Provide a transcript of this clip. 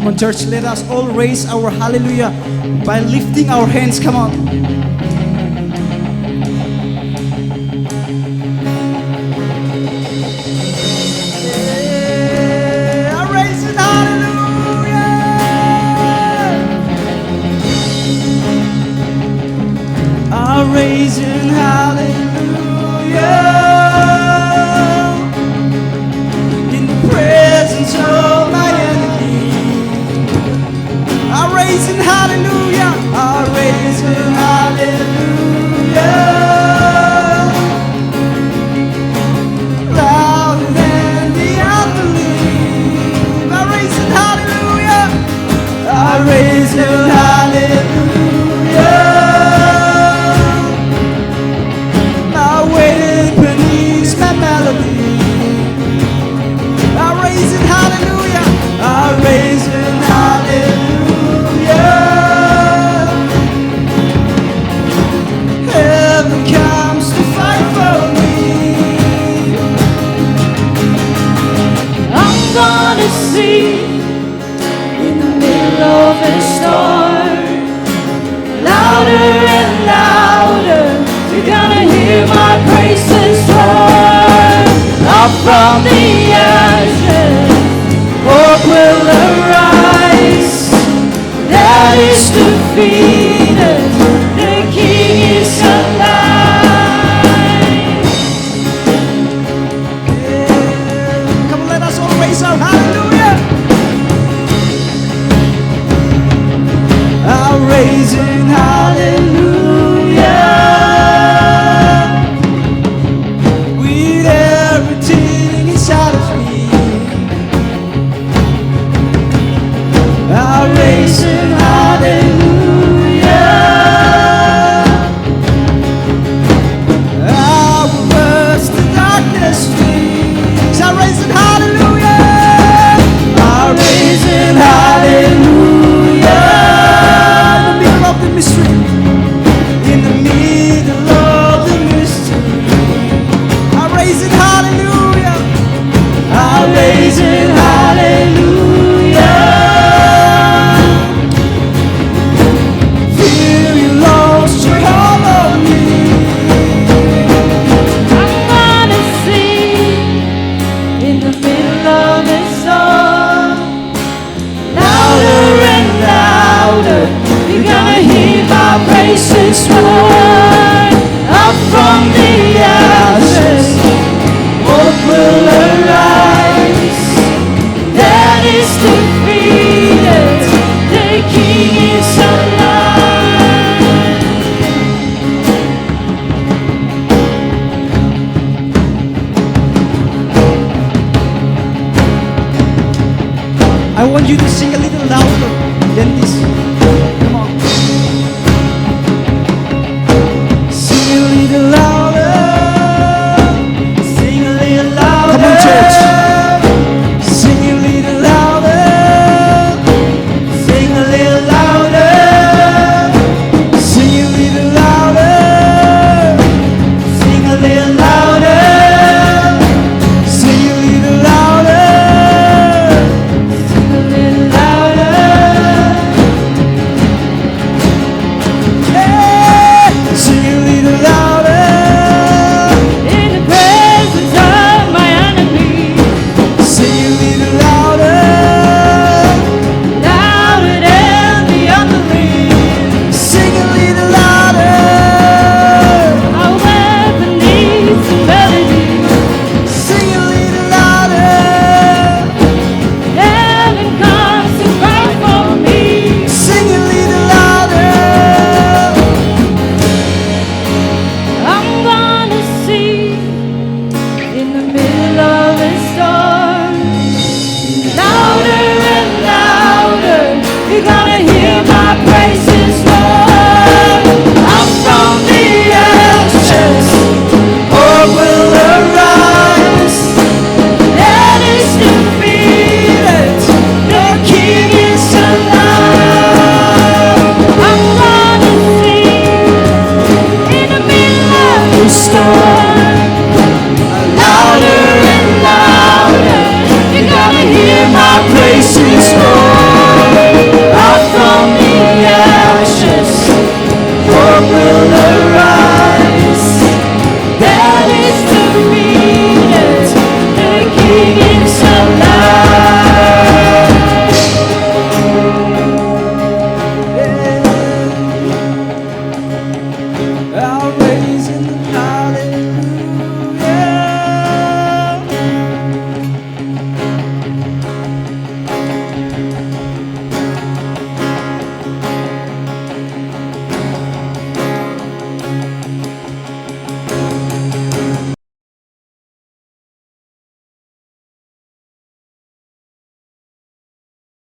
Come on, church, let us all raise our hallelujah by lifting our hands. Come on. Yeah, I raise it, hallelujah. I raise it, hallelujah. In the presence of my enemy. I raise it, hallelujah. I raise it, hallelujah. Louder than the unbelief. I raise it, hallelujah. I raise it, hallelujah. My weapon is my melody. I raise it, hallelujah. I raise it, hallelujah. Heaven comes to fight for me. I'm gonna sing in the middle of a storm, louder and louder. You're gonna hear my praises roar. Up from the ashes, hope will arise. That is defeated. The King is alive. Come on, let us all raise our hallelujah. I'll raise it, hallelujah. With everything inside of me, I'll raise it, hallelujah. I will burst the darkness flees. I'll raise it, hallelujah. I'll raise it, hallelujah. In the middle of the mystery. In the middle of the mystery. I'll raise it, hallelujah. I'll raise it, hallelujah. Feel you lost your hold on me. I'm gonna sing in the middle of a storm, louder and louder. You're gonna hear my praises roar. Up from the ashes, hope will arise. That is defeated. The King is alive. I want you to sing a little louder than this. Come on. Sing a little louder. Sing a little louder. Come on, church. Sing a little louder. Sing a little louder. Sing a little louder. Sing a little louder. Sing a little louder. Sing a little louder. Yeah. Sing a little louder. In the presence of my enemy, Sing a little louder. louder than the unbelief. Sing a little louder. Our weapon needs a melody. Sing a little louder. Heaven comes to fight for me. Sing a little louder. I'm gonna sing in the middle of a storm, louder and louder. You're gonna hear